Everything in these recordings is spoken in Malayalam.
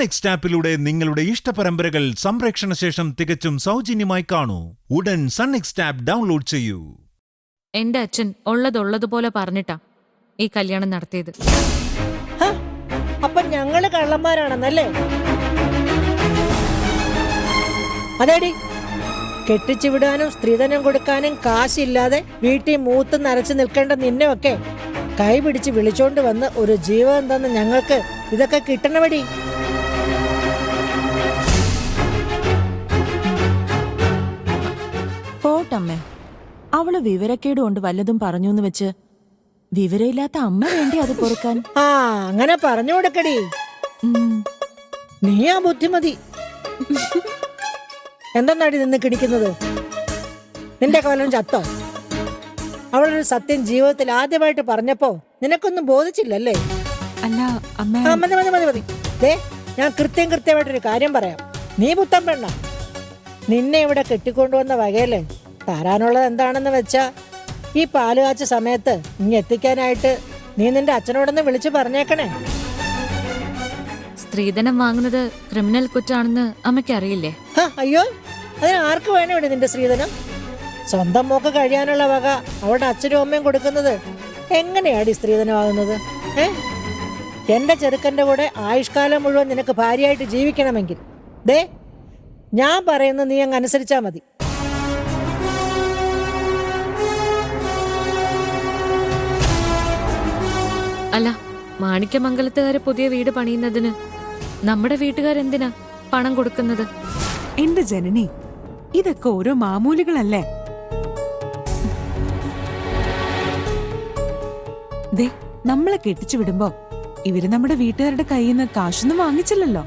നെക്സ്റ്റ് ആപ്പിലൂടെ നിങ്ങളുടെ ഇഷ്ടപരമ്പരകൾ സംപ്രേക്ഷണ ശേഷം തികച്ചും സൗജന്യമായി കാണൂ. ഉടൻ സൺ നെക്സ്റ്റ് ആപ്പ് ഡൗൺലോഡ് ചെയ്യൂ. എന്റെ അച്ഛൻ ഉള്ളതുപോലെ പറഞ്ഞിട്ടാ ഈ കല്യാണം നടത്തിയത്. അപ്പൊ ഞങ്ങള് കള്ളന്മാരാണെന്നല്ലേ? അതേടി, കെട്ടിച്ചു വിടാനും സ്ത്രീധനം കൊടുക്കാനും കാശില്ലാതെ വീട്ടിൽ മൂത്ത് നരച്ചു നിൽക്കേണ്ട നിന്നെയൊക്കെ കൈ പിടിച്ച് വിളിച്ചോണ്ട് വന്ന് ഒരു ജീവൻ തന്ന് ഞങ്ങൾക്ക് ഇതൊക്കെ കിട്ടണവടി. പോട്ടമ്മേ, അവള് വിവരക്കേട് കൊണ്ട് വല്ലതും പറഞ്ഞൂന്ന് വെച്ച് വിവരമില്ലാത്ത അമ്മ വേണ്ടി അത് പൊറുക്കാൻ. അങ്ങനെ പറഞ്ഞു കൊടുക്കടി. നീ ആ ബുദ്ധിമതി. എന്തെന്നാടി നിന്ന് കിടിക്കുന്നത്? നിന്റെ കൊല്ലം ചത്തോ? അവളൊരു സത്യം ജീവിതത്തിൽ ആദ്യമായിട്ട് പറഞ്ഞപ്പോ നിനക്കൊന്നും ബോധിച്ചില്ലല്ലേ? അല്ല അമ്മ. മതി മതി മതി മതി. ഞാൻ കൃത്യമായിട്ടൊരു കാര്യം പറയാം. നീ പുത്തൻ പെണ്ണ. നിന്നെ ഇവിടെ കെട്ടിക്കൊണ്ടുവന്ന വകയില് തരാനുള്ളത് എന്താണെന്ന് വെച്ചാ ഈ പാല് കാച്ച സമയത്ത് ഇനി എത്തിക്കാനായിട്ട് നീ നിന്റെ അച്ഛനോടൊന്ന് വിളിച്ചു പറഞ്ഞേക്കണേ. സ്ത്രീധനം വാങ്ങുന്നത് ക്രിമിനൽ കുറ്റാണെന്ന് അമ്മയ്ക്ക് അറിയില്ലേ? അയ്യോ, അതിന് ആർക്ക് വേണം ഇവിടെ നിന്റെ സ്ത്രീധനം? സ്വന്തം മോക്ക് കഴിയാനുള്ള വക അവളുടെ അച്ഛനും അമ്മയും കൊടുക്കുന്നത് എങ്ങനെയാടി സ്ത്രീധനമാകുന്നത്? എന്റെ ചെറുക്കന്റെ കൂടെ ആയുഷ്കാലം മുഴുവൻ നിനക്ക് ഭാര്യയായിട്ട് ജീവിക്കണമെങ്കിൽ ഞാൻ പറയുന്നത് നീ അങ്ങ് അനുസരിച്ചാ മതി. അല്ല, മാണിക്യമംഗലത്തുകാര് പുതിയ വീട് പണിയുന്നതിന് നമ്മുടെ വീട്ടുകാരെന്തിനാ പണം കൊടുക്കുന്നത്? എന്റെ ജനനി, ഇതൊക്കെ ഓരോ മാമൂലികളല്ലേ? നമ്മളെ കെട്ടിച്ചു വിടുമ്പോ ഇവര് നമ്മുടെ വീട്ടുകാരുടെ കയ്യിൽ നിന്ന് കാശൊന്നും വാങ്ങിച്ചില്ലല്ലോ.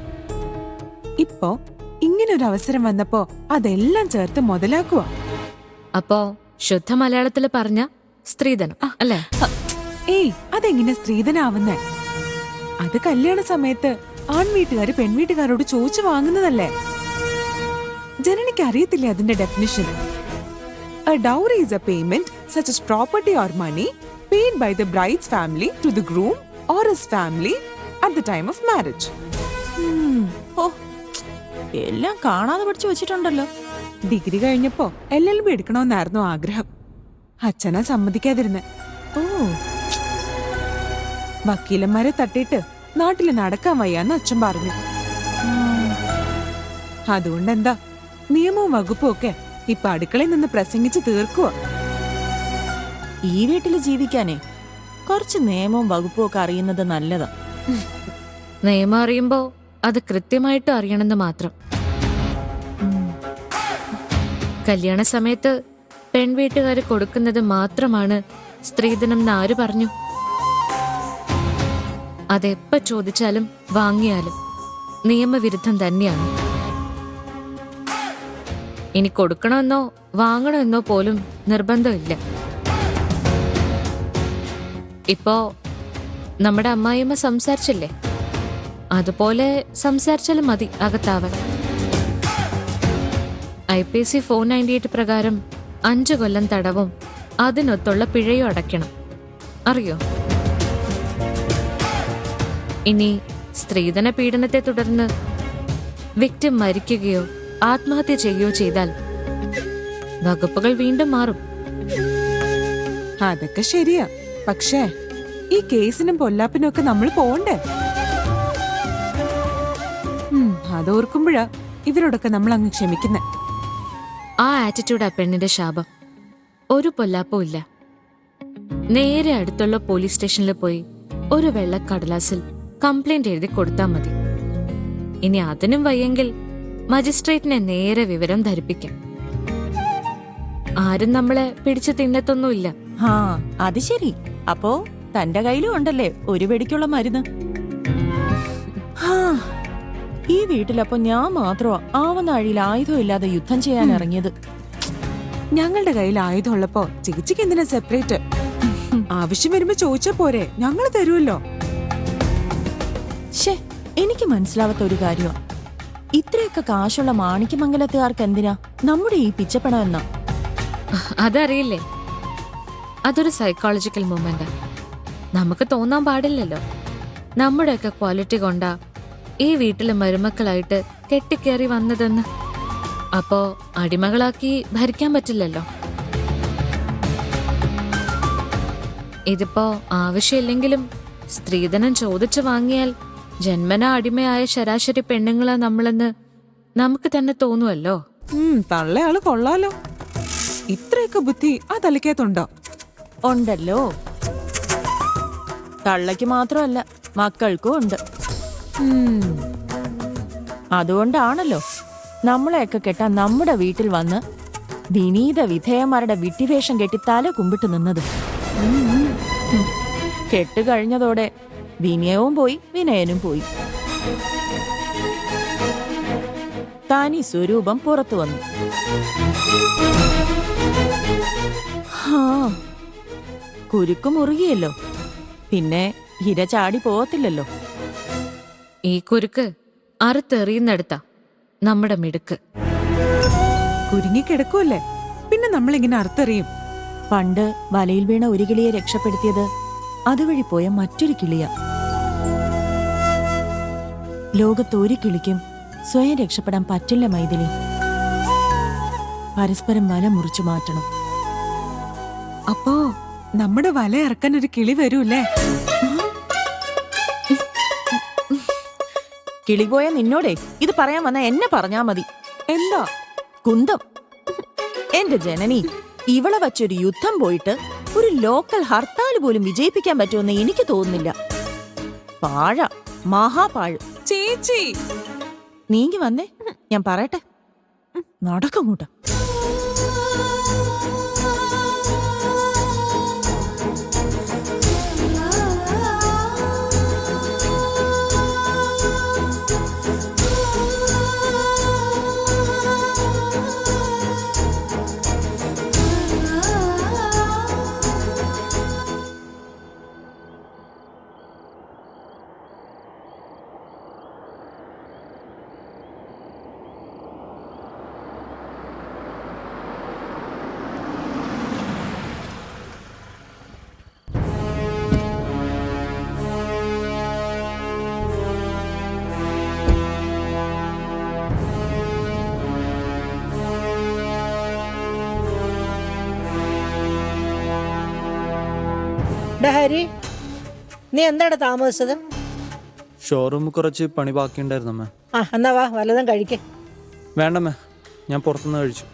ഇപ്പോ ഇങ്ങനൊരു അവസരം വന്നപ്പോ അതെല്ലാം ചേർത്ത് മുതലാക്കുക. അപ്പോ ശുദ്ധ മലയാളത്തില് പറഞ്ഞ സ്ത്രീധനം അല്ലേ? ഏയ്, അതെങ്ങനെ സ്ത്രീധനാവുന്നേ? അത് കല്യാണ സമയത്ത് ആൺവീട്ടുകാര് പെൺവീട്ടുകാരോട് ചോദിച്ചു വാങ്ങുന്നതല്ലേ? ജനനിക്ക് അറിയത്തില്ലേ അതിന്റെ definition? A dowry is a payment such as property or money paid by the bride's family to the groom or his family at the time of marriage. എല്ലാം കാണാതെ പഠിച്ചു വെച്ചിട്ടുണ്ടല്ലോ. ഡിഗ്രി കഴിഞ്ഞപ്പോ LLB എടുക്കണമെന്നായിരുന്നു ആഗ്രഹം. അച്ഛനാ സമ്മതിക്കാതിരുന്നെ. വക്കീലന്മാരെ തട്ടിയിട്ട് നാട്ടില് നടക്കാൻ വയ്യാന്ന് അച്ഛൻ പറഞ്ഞു. അതുകൊണ്ടെന്താ, നിയമവും വകുപ്പും ഒക്കെ ഇപ്പൊ അടുക്കളയിൽ നിന്ന് പ്രസംഗിച്ച് തീർക്കുക. ഈ വീട്ടില് ജീവിക്കാനേ കുറച്ച് നിയമവും വകുപ്പും ഒക്കെ അറിയുന്നത് നല്ലതാ. നിയമം അറിയുമ്പോ അത് കൃത്യമായിട്ട് അറിയണമെന്ന് മാത്രം. കല്യാണ സമയത്ത് പെൺവീട്ടുകാര് കൊടുക്കുന്നത് മാത്രമാണ് സ്ത്രീധനം എന്ന് ആര് പറഞ്ഞു? അതെപ്പ ചോദിച്ചാലും വാങ്ങിയാലും നിയമവിരുദ്ധം തന്നെയാണ്. ഇനി കൊടുക്കണമെന്നോ വാങ്ങണമെന്നോ പോലും നിർബന്ധമില്ല. ഇപ്പോ നമ്മുടെ അമ്മായിയമ്മ സംസാരിച്ചില്ലേ, അതുപോലെ സംസാരിച്ചാലും മതി അകത്താവൻ. IPC 498 പ്രകാരം 5 കൊല്ലം തടവും അതിനൊത്തുള്ള പിഴയും അടയ്ക്കണം. അറിയോ? ഇനി സ്ത്രീധന പീഡനത്തെ തുടർന്ന് വിക്ടിം മരിക്കുകയോ ആത്മഹത്യ ചെയ്യുകയോ ചെയ്താൽ വകുപ്പുകൾ വീണ്ടും മാറും. അതൊക്കെ ശരിയാ, പക്ഷേ ഈ കേസിനും പൊല്ലാപ്പിനും ഒക്കെ നമ്മൾ പോണ്ടേ? അതോർക്കുമ്പോഴാ ഇവരോടൊക്കെ നമ്മൾ അങ്ങ് ക്ഷമിക്കുന്നെ. ആ ആറ്റിറ്റ്യൂഡ് ആ പെണ്ണിന്റെ ശാപം. ഒരു പൊല്ലാപ്പവും ഇല്ല. നേരെ അടുത്തുള്ള പോലീസ് സ്റ്റേഷനിൽ പോയി ഒരു വെള്ളക്കടലാസിൽ കംപ്ലൈന്റ് എഴുതി കൊടുത്താൽ മതി. ഇനി അതിനും വയ്യെങ്കിൽ മജിസ്ട്രേറ്റിനെ നേരെ വിവരം ധരിപ്പിക്കാം. ആരും നമ്മളെ പിടിച്ചു തിന്നത്തൊന്നുമില്ല. അത് ശരി. അപ്പോ തന്റെ കയ്യിലും ഉണ്ടല്ലേ ഒരു വെടിക്കുള്ള മരുന്ന്? ഈ വീട്ടിലപ്പോ ഞാൻ മാത്രമാ ആവുന്ന അഴിയിൽ ആയുധം ഇല്ലാതെ യുദ്ധം ചെയ്യാൻ ഇറങ്ങിയത്. ഞങ്ങളുടെ കയ്യിൽ ആയുധം ഉള്ളപ്പോ ചേച്ചിക്ക് എന്തിനാ സെപ്പറേറ്റ്? ആവശ്യം വരുമ്പോ ചോദിച്ചാ പോരെ, ഞങ്ങൾ തരുമല്ലോ. എനിക്ക് മനസ്സിലാവാത്ത ഒരു കാര്യമാ, ഇത്രയൊക്കെ കാശുള്ള മാണിക്യമംഗലത്തുകാർക്ക് എന്തിനാ നമ്മുടെ ഈ പിച്ചപ്പണം എന്നാ? അതറിയില്ലേ, അതൊരു സൈക്കോളജിക്കൽ മൂവ്മെന്റാ. നമുക്ക് തോന്നാൻ പാടില്ലല്ലോ. നമ്മുടെയൊക്കെ ക്വാളിറ്റി കൊണ്ടാ ഈ വീട്ടിലെ മരുമക്കളായിട്ട് കെട്ടിക്കേറി വന്നതെന്ന്. അപ്പോ അടിമകളാക്കി ഭരിക്കാൻ പറ്റില്ലല്ലോ. ഇതിപ്പോ ആവശ്യമില്ലെങ്കിലും സ്ത്രീധനം ചോദിച്ചു വാങ്ങിയാൽ ജന്മനാ അടിമയായ ശരാശരി പെണ്ണുങ്ങളാ നമ്മളെന്ന് നമുക്ക് തന്നെ തോന്നുമല്ലോ. തള്ളയാള് കൊള്ളാലോ. ഇത്രയൊക്കെ ബുദ്ധി ആ തലയ്ക്കകത്തുണ്ടോ? ഉണ്ടല്ലോ. തള്ളയ്ക്ക് മാത്രമല്ല, മക്കൾക്കും ഉണ്ട്. അതുകൊണ്ടാണല്ലോ നമ്മളെയൊക്കെ കെട്ടാൻ നമ്മുടെ വീട്ടിൽ വന്ന് വിനീത വിധേയന്മാരുടെ വിട്ടിവേഷം കെട്ടി തല കുമ്പിട്ട് നിന്നത്. കെട്ട് കഴിഞ്ഞതോടെ വിനയവും പോയി, വിനയനും പോയി. താനി സ്വരൂപം പുറത്തു വന്നു. കുരുക്ക് മുറുകിയല്ലോ, പിന്നെ ഇര ചാടി പോകത്തില്ലല്ലോ. ഈ കുരുക്ക് അറുത്തെറിയുന്നെടുത്താ നമ്മുടെ മിടുക്ക്. കുരുങ്ങിക്കിടക്കുമല്ലേ, പിന്നെ നമ്മളിങ്ങനെ അർത്ഥറിയും. പണ്ട് വലയിൽ വീണ ഒരു കിളിയെ രക്ഷപ്പെടുത്തിയത് അതുവഴി പോയ മറ്റൊരു കിളിയാ. ലോകത്തൊരു കിളിക്കും സ്വയം രക്ഷപ്പെടാൻ പറ്റില്ല മൈഥിലി. പരസ്പരം വല മുറിച്ചു മാറ്റണം. അപ്പോ നമ്മുടെ വല ഇറക്കാൻ ഒരു കിളി വരൂല്ലേ? കിളി പോയ നിന്നോടെ ഇത് പറയാൻ വന്ന എന്നെ പറഞ്ഞാ മതി. എന്താ? കുന്തം. എന്റെ ജനനി, ഇവളെ വച്ചൊരു യുദ്ധം പോയിട്ട് ഒരു ലോക്കൽ ഹർത്താൽ പോലും വിജയിപ്പിക്കാൻ പറ്റുമെന്ന് എനിക്ക് തോന്നുന്നില്ല. പാഴ, മഹാപാഴ്. ചേച്ചി നീങ്ങി വന്നേ, ഞാൻ പറയട്ടെ. നടക്കങ്ങോട്ട്. ഹരി, നീ എന്താണ് താമസിച്ചത്? ഷോറൂമിൽ കുറച്ച് പണി ബാക്കിയുണ്ടായിരുന്നമ്മേ. എന്നാ വാ, വല്ലതും കഴിക്കേ. വേണ്ടമ്മേ, ഞാൻ പുറത്തുനിന്ന് കഴിച്ചു.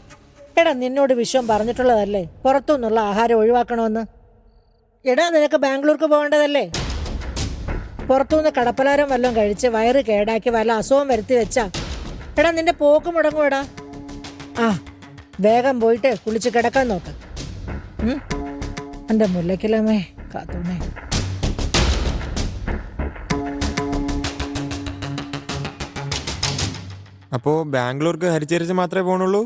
എടാ, നിന്നോട് വിശ്വം പറഞ്ഞിട്ടുള്ളതല്ലേ പുറത്തുനിന്നുള്ള ആഹാരം ഒഴിവാക്കണമെന്ന്. എടാ, നിനക്ക് ബാംഗ്ലൂർക്ക് പോകേണ്ടതല്ലേ? പുറത്തുനിന്ന് കടപ്പലാരം വല്ലതും കഴിച്ച് വയറ് കേടാക്കി വല്ല അസുഖം വരുത്തി വെച്ചാ എടാ നിന്റെ പോക്ക് മുടങ്ങും. എടാ, വേഗം പോയിട്ട് കുളിച്ച് കിടക്കാൻ നോക്ക്. എൻ്റെ മുല്ലയ്ക്കലമ്മേ കാത്തോണേ. അപ്പോ ബാംഗ്ലൂർക്ക് ഹരിച്ചരിച്ച് മാത്രമേ പോണുള്ളൂ?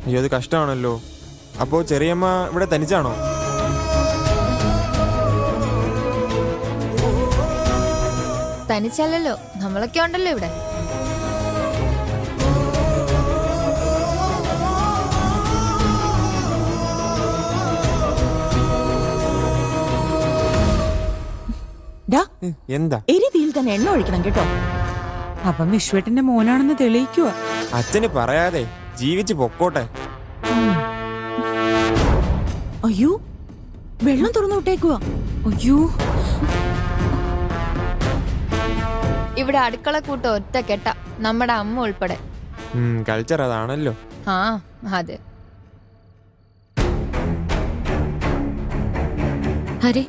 അയ്യോ, അത് കഷ്ടമാണല്ലോ. അപ്പോ ചെറിയമ്മ ഇവിടെ തനിച്ചാണോ? തനിച്ചല്ലല്ലോ, നമ്മളൊക്കെ ഉണ്ടല്ലോ ഇവിടെ. എന്താ? എരിതിയിൽ തന്നെ എണ്ണ ഒഴിക്കണം കേട്ടോ. അവൻ വിശ്വേട്ടന്റെ മോനാണെന്ന് തെളിയിക്കുക. അച്ഛന് പറയാതെ ജീവിച്ച് പൊക്കോട്ടെ. അയ്യോ, വെള്ളം തുറന്നു വിട്ടേക്കുക. അയ്യോ, ഇവിടെ അടുക്കള കൂട്ടം ഒറ്റ കെട്ട, നമ്മുടെ അമ്മ ഉൾപ്പെടെ. കൾച്ചർ അതാണല്ലോ. അതെ. ഹരി,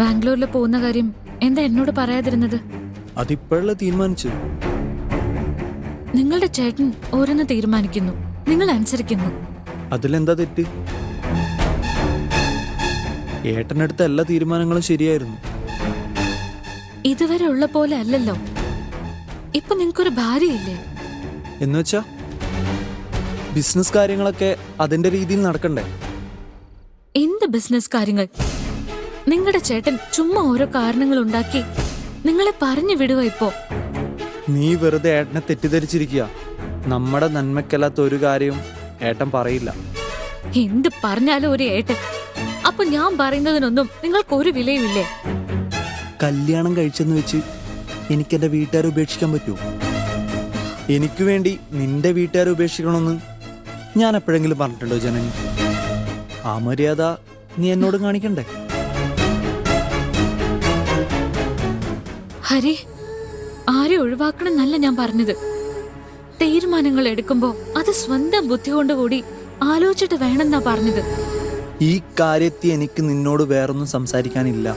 ബാംഗ്ലൂരിൽ പോകുന്ന കാര്യം എന്താ എന്നോട് പറയാതിരുന്നത്? അതിപ്പോഴല്ലേ തീരുമാനിച്ചു. നിങ്ങളുടെ ചേട്ടൻ ഓരോന്ന് തീരുമാനിക്കുന്നു, നിങ്ങൾ അനുസരിക്കുന്നു. അതിലെന്താ തെറ്റ്? ഏട്ടനടുത്ത എല്ലാ തീരുമാനങ്ങളും ശരിയായിരുന്നു. ഇതുവരെ ഉള്ള പോലെ അല്ലല്ലോ. ഇപ്പൊ നിങ്ങൾക്കൊരു ഭാര്യയില്ലേ? എന്നുവെച്ചാ ബിസിനസ് കാര്യങ്ങളൊക്കെ അതിന്റെ രീതിയിൽ നടക്കണ്ടേ? എന്ത് ബിസിനസ് കാര്യങ്ങൾ? നിങ്ങളുടെ ചേട്ടൻ ചുമ്മാ ഓരോ കാരണങ്ങൾ ഉണ്ടാക്കി നിങ്ങളെ പറഞ്ഞു വിടുക. ഇപ്പോ നീ വെറുതെ ഏട്ടനെ തെറ്റിദ്ധരിച്ചിരിക്കുക. നമ്മുടെ നന്മയ്ക്കല്ലാത്ത ഒരു കാര്യവും ഏട്ടൻ പറയില്ല. എന്ത് പറഞ്ഞാലും ഒരു ഏട്ടൻ. അപ്പൊ ഞാൻ പറയുന്നതിനൊന്നും നിങ്ങൾക്ക് ഒരു വിലയുമില്ലേ? കല്യാണം കഴിച്ചെന്ന് വെച്ച് എനിക്ക് എൻ്റെ വീട്ടുകാരെ ഉപേക്ഷിക്കാൻ പറ്റുമോ? എനിക്ക് വേണ്ടി നിന്റെ വീട്ടുകാരെ ഉപേക്ഷിക്കണമെന്ന് ഞാൻ എപ്പോഴെങ്കിലും പറഞ്ഞിട്ടുണ്ടോ ജനനി? ആ മര്യാദ നീ എന്നോട് കാണിക്കണ്ടേ? ഹരി, ആരെ ഒഴിവാക്കണമെന്നല്ല ഞാൻ പറഞ്ഞത്. തീരുമാനങ്ങൾ എടുക്കുമ്പോ അത് സ്വന്തം ബുദ്ധി കൊണ്ടുകൂടി ആലോചിച്ചിട്ട് വേണമെന്നാ പറഞ്ഞത്. ഈ കാര്യത്തിൽ എനിക്ക് നിന്നോട് വേറൊന്നും സംസാരിക്കാനില്ല.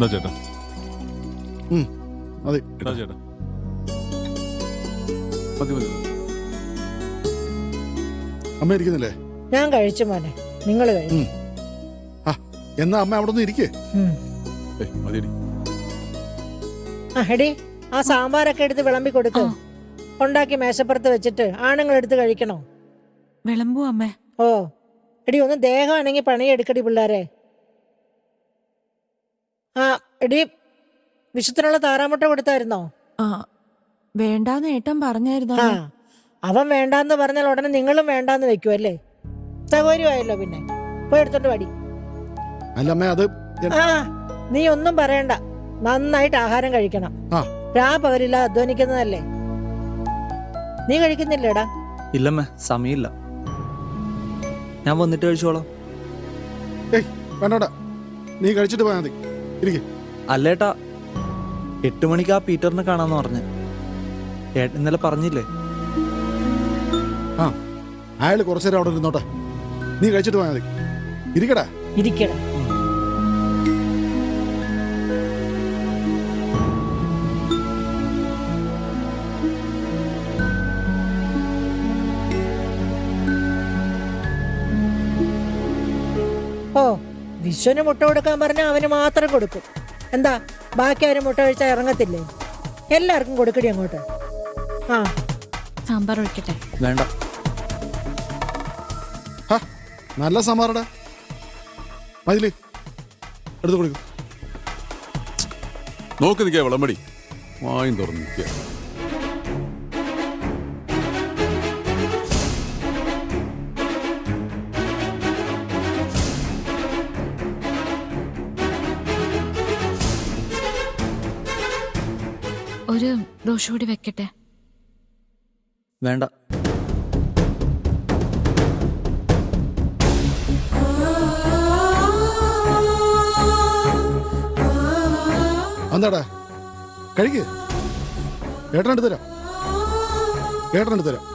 ആ ചേട്ടാ മതി ചേട്ടാ മതി മതി. അമ്മ ഇരിക്കുന്നില്ലേ? ഞാൻ കഴിച്ചു മോനെ, നിങ്ങൾ കഴിച്ചു. ആ എന്നാ അമ്മ അവിടെ നിന്ന് ഇരിക്കേ. മതിയടി. ആ എടി, ആ സാമ്പാറൊക്കെ എടുത്ത് വിളമ്പി കൊടുക്ക്. ഉണ്ടാക്കി മേശപ്പുറത്ത് വെച്ചിട്ട് ആണുങ്ങൾ എടുത്ത് കഴിക്കണോ? വിളമ്പൂ അമ്മേ. ഓ എടി, ഒന്ന് ദേഹമാണെങ്കിൽ പണിയെടുക്കടി പിള്ളേരെ. ആ എടി, വിശുദ്ധനുള്ള താറാമുട്ട കൊടുത്തായിരുന്നോ? ആ വേണ്ടാന്ന് ഏട്ടൻ പറഞ്ഞായിരുന്നു. ആ അവൻ വേണ്ടാന്ന് പറഞ്ഞാൽ ഉടനെ നിങ്ങളും വേണ്ടാന്ന് വെക്കുമല്ലേ? സൗകര്യമായല്ലോ. പിന്നെ പോയി എടുത്തോണ്ട് പാടി. അല്ല അമ്മ അത് ആ നീ ഒന്നും പറയണ്ട, നന്നായിട്ട് ആഹാരം കഴിക്കണം. ആ. പകലില്ല അധ്വാനിക്കുന്നതല്ലേ. നീ കഴിക്കുന്നില്ലേടാ? ഇല്ലമ്മേ, സമയമില്ല. ഞാൻ വന്നിട്ട് കഴിച്ചോളാം. ഏയ് വേണ്ടടാ, നീ കഴിച്ചിട്ട് പോയാൽ മതി. ഇരിക്കേ. അല്ലേട്ടാ, 8 മണിക്ക് ആ പീറ്ററിനെ കാണാന്ന് പറഞ്ഞ് ഏട്ടൻ ഇന്നലെ പറഞ്ഞില്ലേ? ആ അയാൾ കുറച്ചു നേരം അവിടെ ഇരുന്നോട്ടെ. നീ കഴിച്ചിട്ട് പോയാൽ മതി. ഇരിക്കടാ. ഇരിക്കടാ. ഓ വിശ്വന് മുട്ട കൊടുക്കാൻ പറഞ്ഞാൽ അവന് മാത്രം കൊടുക്കും. എന്താ ബാക്കി ആരും മുട്ട കഴിച്ചാൽ ഇറങ്ങത്തില്ലേ? എല്ലാവർക്കും കൊടുക്കടി അങ്ങോട്ട്. ആ സാമ്പാർ ഒഴിക്കട്ടെ? വേണ്ട. നല്ല സാമ്പാറടാ. മതിലേ എടുത്ത് കൊടുക്കും. നോക്കി നിൽക്കുക വിളമ്പടി. വായും തുറന്നു നിൽക്കുക. ഒരു ദോശ കൂടി വെക്കട്ടെ? വേണ്ട. എന്താടാ കഴിക്ക്. ഏട്ടനെടുത്ത് തരാം. ഏട്ടനെടുത്ത് തരാം.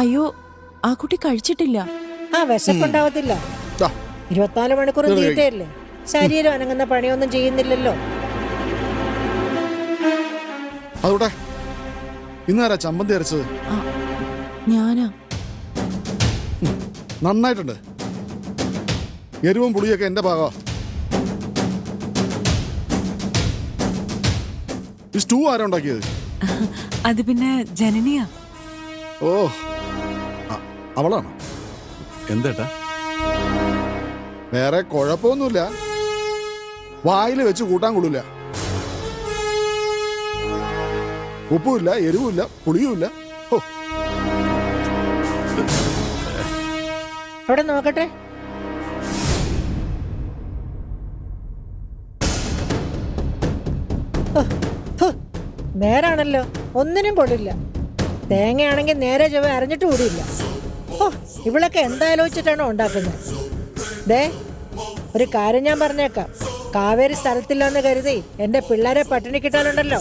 അയ്യോ, ആ കുട്ടി കഴിച്ചിട്ടില്ല. ആ വിശപ്പുണ്ടാവത്തില്ല. 24 മണിക്കൂർ തീറ്റയല്ലേ. ശരീരം അനങ്ങുന്ന പണിയൊന്നും ചെയ്യുന്നില്ലല്ലോ. അതോട്ടെ, ഇന്നാരാ ചമ്മന്തി അരച്ചത്? ഞാനാ. നന്നായിട്ടുണ്ട്. എരിവും പുളിയൊക്കെ എന്റെ ഭാഗമാ. ഈ സ്റ്റൂ ആരാ ഉണ്ടാക്കിയത്? അത് പിന്നെ ജനനിയാ. ഓ അവളാണ്. എന്തേട്ടാ? വേറെ കുഴപ്പമൊന്നുമില്ല. വായിൽ വെച്ച് കൂട്ടാൻ കൊള്ളില്ല. ഉപ്പുമില്ല, എരിവുമില്ല, പുളിയുമില്ല. ഓ അവിടെ നോക്കട്ടെ. നേരാണല്ലോ, ഒന്നിനും കൊള്ളില്ല. തേങ്ങയാണെങ്കിൽ നേരെ ചൊവ്വ അരഞ്ഞിട്ട് കൂടിയില്ല. ഓ ഇവളൊക്കെ എന്താലോചിച്ചിട്ടാണോ ഉണ്ടാക്കുന്നത്? ദേ ഒരു കാര്യം ഞാൻ പറഞ്ഞേക്കാം. കാവേരി സ്ഥലത്തില്ലെന്ന് കരുതി എന്റെ പിള്ളേരെ പട്ടിണി കിട്ടാനുണ്ടല്ലോ,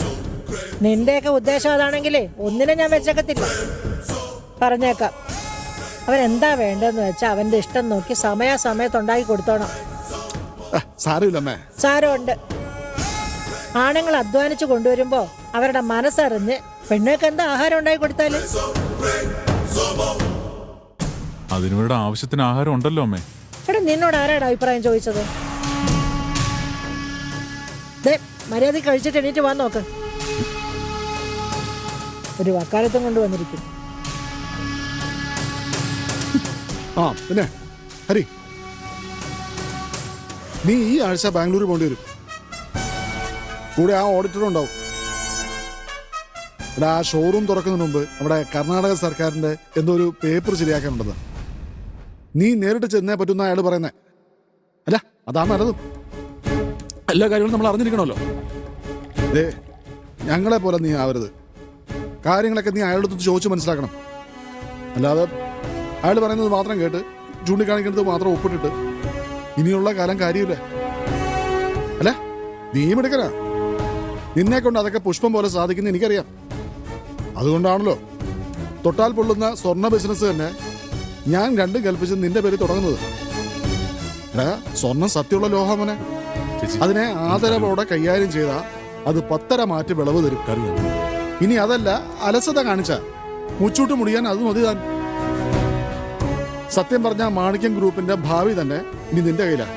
നിന്റെയൊക്കെ ഉദ്ദേശം അതാണെങ്കിലേ ഒന്നിനെ ഞാൻ വെച്ചേക്കത്തില്ല. പറഞ്ഞേക്കാം, അവൻ എന്താ വേണ്ടതെന്ന് വെച്ചാൽ അവന്റെ ഇഷ്ടം നോക്കി സമയാസമയത്ത് ഉണ്ടാക്കി കൊടുത്തോണം. സാരമില്ലമ്മേ. സാരമുണ്ട്. ആണുങ്ങൾ അധ്വാനിച്ചു കൊണ്ടുവരുമ്പോ അവരുടെ മനസ്സറിഞ്ഞ് പെണ്ണുങ്ങൾക്ക് എന്താ ആഹാരം ഉണ്ടാക്കി കൊടുത്താല്? അതിനിവരുടെ ആവശ്യത്തിന് ആഹാരം ഉണ്ടല്ലോ അമ്മേ. എടാ, നിന്നോട് ആരാണ് അഭിപ്രായം ചോദിച്ചത്? മര്യാദ കഴിച്ചിട്ട് എണീറ്റ് വാ നോക്ക്. ഒരു വക്കാലത്തും കൊണ്ടുവന്നിരിക്കും. ആ പിന്നെ ഹരി, നീ ഈ ആഴ്ച ബാംഗ്ലൂർ പോകേണ്ടി വരും. കൂടെ ആ ഓഡിറ്ററും ഉണ്ടാവും. ഇവിടെ ആ ഷോറൂം തുറക്കുന്നതിന് മുമ്പ് അവിടെ കർണാടക സർക്കാരിന്റെ എന്തോ ഒരു പേപ്പർ ശരിയാക്കാനുണ്ടെന്ന്. നീ നേരിട്ട് ചെന്നേ പറ്റുന്ന അയാൾ പറയുന്നേ. അല്ല, അതാണ് നല്ലതും. എല്ലാ കാര്യങ്ങളും നമ്മൾ അറിഞ്ഞിരിക്കണമല്ലോ. ദേ, ഞങ്ങളെ പോലെ നീ ആവരുത്. കാര്യങ്ങളൊക്കെ നീ അയാളുടെ അടുത്ത് ചോദിച്ച് മനസ്സിലാക്കണം. അല്ലാതെ അയാൾ പറയുന്നത് മാത്രം കേട്ട് ചൂണ്ടിക്കാണിക്കുന്നത് മാത്രം ഒപ്പിട്ടിട്ട് ഇനിയുള്ള കാലം കാര്യമില്ല. അല്ല, നീയും എടുക്കനാ. നിന്നെ കൊണ്ട് അതൊക്കെ പുഷ്പം പോലെ സാധിക്കുന്ന എനിക്കറിയാം. അതുകൊണ്ടാണല്ലോ തൊട്ടാൽ പൊള്ളുന്ന സ്വർണ്ണ ബിസിനസ് തന്നെ ഞാൻ രണ്ടും കൽപ്പിച്ച് നിന്റെ പേര് തുടങ്ങുന്നത്. എടാ, സ്വർണം സത്യമുള്ള ലോഹമനെ. അതിനെ ആദരവോടെ കൈകാര്യം ചെയ്താൽ അത് 10 മാറ്റ് വിളവ് തരും. ഇനി അതല്ല, അലസത കാണിച്ച മുച്ചൂട്ട് മുടിയാൻ അത് മതി താൻ. സത്യം പറഞ്ഞ മാണിക്യം ഗ്രൂപ്പിന്റെ ഭാവി തന്നെ ഇനി നിന്റെ കയ്യിലാണ്.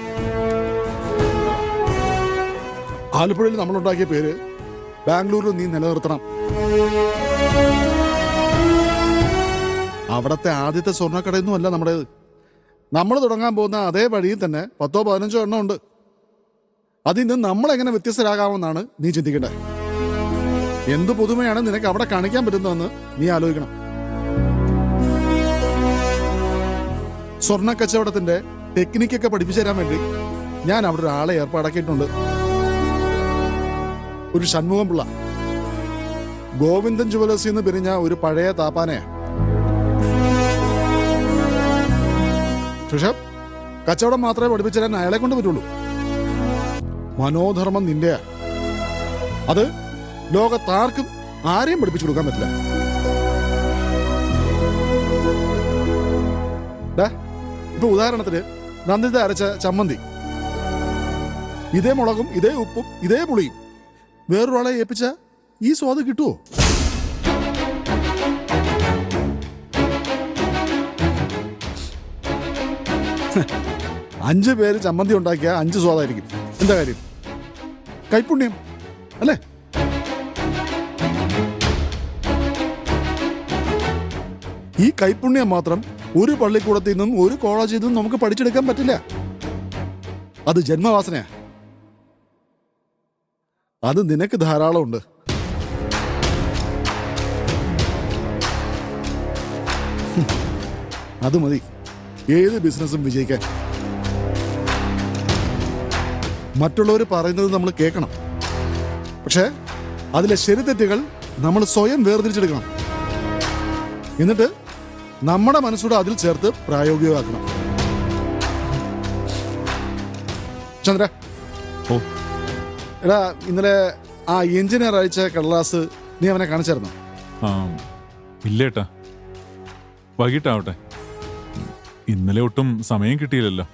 ആലപ്പുഴയിൽ നമ്മളുണ്ടാക്കിയ പേര് ബാംഗ്ലൂരിൽ നീ നിലനിർത്തണം. അവിടത്തെ ആദ്യത്തെ സ്വർണ്ണക്കടയൊന്നും അല്ല നമ്മുടേത്. നമ്മൾ തുടങ്ങാൻ പോകുന്ന അതേ വഴിയിൽ തന്നെ 10-15 എണ്ണം ഉണ്ട്. അതിൽ നിന്ന് നമ്മളെങ്ങനെ വ്യത്യസ്തരാകാമെന്നാണ് നീ ചിന്തിക്കേണ്ടത്. എന്ത് പുതുമയാണ് നിനക്ക് അവിടെ കാണിക്കാൻ പറ്റുന്നതെന്ന് നീ ആലോചിക്കണം. സ്വർണ്ണ കച്ചവടത്തിന്റെ ടെക്നിക്കൊക്കെ പഠിപ്പിച്ചു തരാൻ വേണ്ടി ഞാൻ അവിടെ ഒരാളെ ഏർപ്പാടാക്കിയിട്ടുണ്ട്. ഒരു ഷൺമുഖം പിള്ള. ഗോവിന്ദൻ ജുവലേഴ്സിൽ നിന്ന് പിരിഞ്ഞ ഒരു പഴയ താപ്പാനയാ. പക്ഷെ കച്ചവടം മാത്രമേ പഠിപ്പിച്ചു തരാൻ അയാളെ കൊണ്ട് പറ്റുള്ളൂ. മനോധർമ്മം നിന്റെയാ. അത് ലോകത്താർക്കും ആരെയും പഠിപ്പിച്ചു കൊടുക്കാൻ പറ്റില്ല. ഇപ്പൊ ഉദാഹരണത്തിന് നന്ദിത അരച്ച ചമ്മന്തി, ഇതേ മുളകും ഇതേ ഉപ്പും ഇതേ പുളിയും വേറൊരാളെ ഏൽപ്പിച്ച ഈ സ്വാദ് കിട്ടുമോ? അഞ്ച് പേര് ചമ്മന്തി ഉണ്ടാക്കിയ 5 സ്വാദായിരിക്കും. എന്താ കാര്യം? കൈപ്പുണ്യം അല്ലേ? ഈ കൈപ്പുണ്യം മാത്രം ഒരു പള്ളിക്കൂടത്തിൽ നിന്നും ഒരു കോളേജിൽ നിന്നും നമുക്ക് പഠിച്ചെടുക്കാൻ പറ്റില്ല. അത് ജന്മവാസനയാ. അത് നിനക്ക് ധാരാളം ഉണ്ട്. അത് മതി ഏത് ബിസിനസ്സും വിജയിക്കാൻ. മറ്റുള്ളവർ പറയുന്നത് നമ്മൾ കേൾക്കണം. പക്ഷേ അതിലെ ശരി തെറ്റുകൾ നമ്മൾ സ്വയം വേർതിരിച്ചെടുക്കണം. എന്നിട്ട് നമ്മുടെ മനസ്സൂടെ അതിൽ ചേർത്ത് പ്രായോഗികമാക്കണം. ചന്ദ്ര, എടാ, ഇന്നലെ ആ എഞ്ചിനീയർ അയച്ച കടലാസ് നീ അവനെ കാണിച്ചായിരുന്നോ? ഇല്ലേട്ടാ, വൈകിട്ടാവട്ടെ. ഇന്നലെ ഒട്ടും സമയം കിട്ടിയില്ലല്ലോ.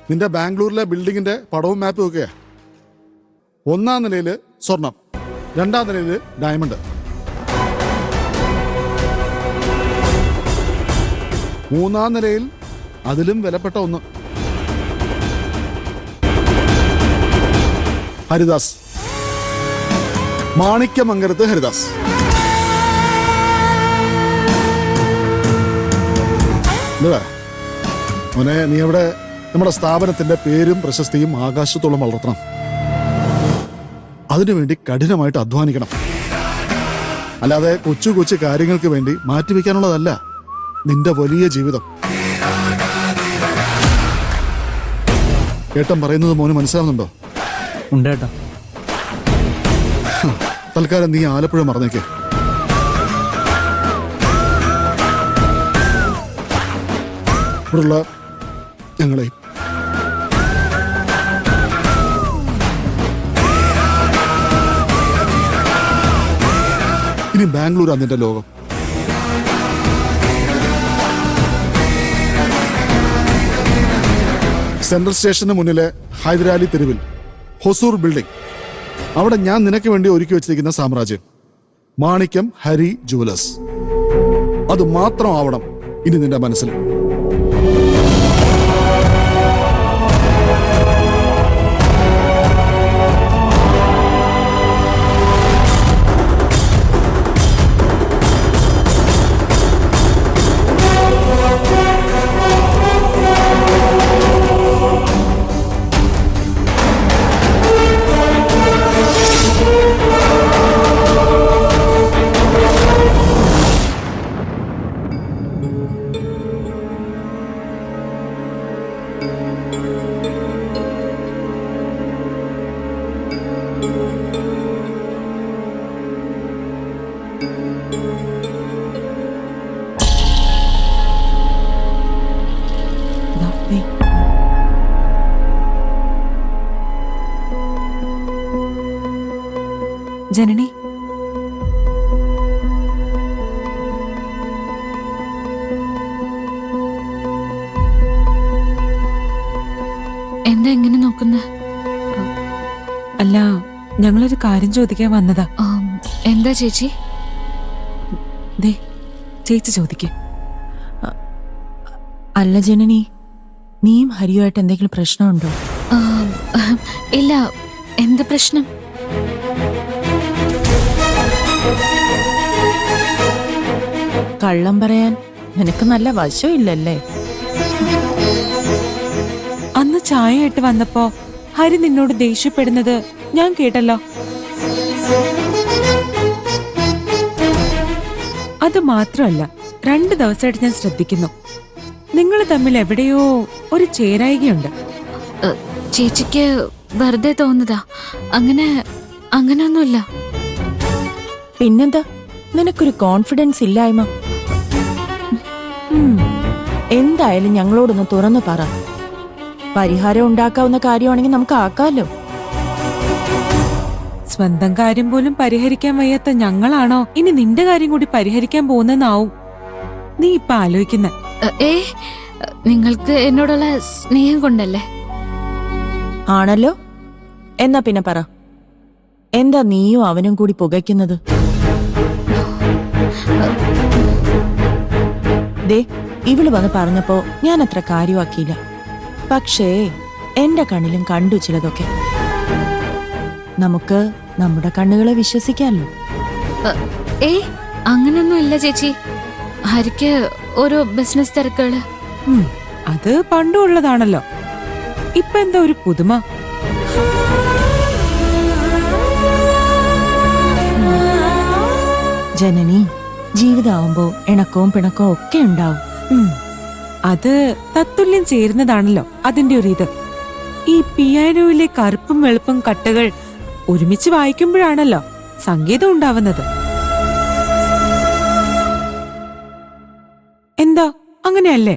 നിന്റെ ബാംഗ്ലൂരിലെ ബിൽഡിങ്ങിന്റെ പടവും മാപ്പും ഒക്കെയാ. 1ാം നിലയിൽ സ്വർണം, 2ാം നിലയിൽ ഡയമണ്ട്, 3ാം നിലയിൽ അതിലും വിലപ്പെട്ട ഒന്ന്. ഹരിദാസ്, മാണിക്യമംഗലത്ത് ഹരിദാസ്. മോനെ, നീ അവിടെ നമ്മുടെ സ്ഥാപനത്തിന്റെ പേരും പ്രശസ്തിയും ആകാശത്തോളം വളർത്തണം. അതിനുവേണ്ടി കഠിനമായിട്ട് അധ്വാനിക്കണം. അല്ലാതെ കൊച്ചു കൊച്ചു കാര്യങ്ങൾക്ക് വേണ്ടി മാറ്റിവെക്കാനുള്ളതല്ല നിന്റെ വലിയ ജീവിതം. ഏട്ടൻ പറയുന്നത് മോന് മനസ്സിലാവുന്നുണ്ടോ? ഉണ്ടേട്ടാ. തൽക്കാലം നീ ആലപ്പുഴ മറന്നേക്ക്. ഇവിടുള്ള ഞങ്ങളെ ഇനി ബാംഗ്ലൂർ അതിന്റെ ലോകം. സെൻട്രൽ സ്റ്റേഷന് മുന്നിലെ ഹൈദരാലി തെരുവിൽ ഹൊസൂർ ബിൽഡിംഗ്, അവിടെ ഞാൻ നിനക്ക് വേണ്ടി ഒരുക്കി വെച്ചിരിക്കുന്ന സാമ്രാജ്യം മാണിക്യം ഹരി ജുവലേഴ്സ്. അത് മാത്രം ആവണം ഇനി നിന്റെ മനസ്സിൽ. ജനനി, എന്താ എങ്ങനെ നോക്കുന്ന? അല്ല, ഞങ്ങളൊരു കാര്യം ചോദിക്കാൻ വന്നതാ. എന്താ ചേച്ചി? ദേ, ചേച്ചി ചോദിക്കേ. അല്ല ജനനി, നീയും ഹരിയുമായിട്ട് എന്തെങ്കിലും പ്രശ്നമുണ്ടോ? ഇല്ല. എന്ത് പ്രശ്നം? കള്ളം പറയാൻ നിനക്ക് നല്ല വശമില്ലല്ലേ? അന്ന് ചായ ഇട്ട് വന്നപ്പോ ഹരി നിന്നോട് ദേഷ്യപ്പെടുന്നത് ഞാൻ കേട്ടല്ലോ. അത് മാത്രമല്ല, 2 ദിവസമായിട്ട് ഞാൻ ശ്രദ്ധിക്കുന്നു, നിങ്ങൾ തമ്മിൽ എവിടെയോ ഒരു ചേരായികയുണ്ട്. ചേച്ചിക്ക് വെറുതെ തോന്നുന്നതാ. അങ്ങനെയൊന്നുമില്ല. പിന്നെന്താ, നിനക്കൊരു കോൺഫിഡൻസ് ഇല്ലായ്മ? എന്തായാലും ഞങ്ങളോടൊന്ന് തുറന്നു പറ. പരിഹാരം ഉണ്ടാക്കാവുന്ന കാര്യമാണെങ്കിൽ നമുക്ക് ആക്കാലോ. സ്വന്തം കാര്യം പോലും പരിഹരിക്കാൻ വയ്യാത്ത ഞങ്ങളാണോ ഇനി നിന്റെ കാര്യം കൂടി പരിഹരിക്കാൻ പോകുന്നെന്നാവും നീ ഇപ്പൊ ആലോചിക്കുന്ന? നിങ്ങൾക്ക് എന്നോടുള്ള സ്നേഹം കൊണ്ടല്ലേ? ആണല്ലോ. എന്നാ പിന്നെ പറ, എന്താ നീയും അവനും കൂടി പുകയ്ക്കുന്നത്? ദേ, ഇവള് വന്ന് പറഞ്ഞപ്പോ ഞാൻ അത്ര കാര്യമാക്കിയില്ല. പക്ഷേ എന്റെ കണ്ണിലും കണ്ടു ചിലതൊക്കെ. നമുക്ക് നമ്മുടെ കണ്ണുകളെ വിശ്വസിക്കാമല്ലോ. അങ്ങനൊന്നും ഇല്ല ചേച്ചി. ഹരിക്ക് ഓരോ ബിസിനസ് തിരക്കുകള്. അത് പണ്ടും ഉള്ളതാണല്ലോ. ഇപ്പൊ എന്താ ഒരു പുതുമ? ജനനി, ജീവിതമാവുമ്പോ ഇണക്കവും പിണക്കവും ഒക്കെ ഉണ്ടാവും. അത് തത്തുല്യം ചേരുന്നതാണല്ലോ അതിന്റെ ഒരു ഇത്. ഈ പിയാനോയിലെ കറുപ്പും വെളുപ്പും കട്ടകൾ ഒരുമിച്ച് വായിക്കുമ്പോഴാണല്ലോ സംഗീതം ഉണ്ടാവുന്നത്. എന്താ അങ്ങനെയല്ലേ?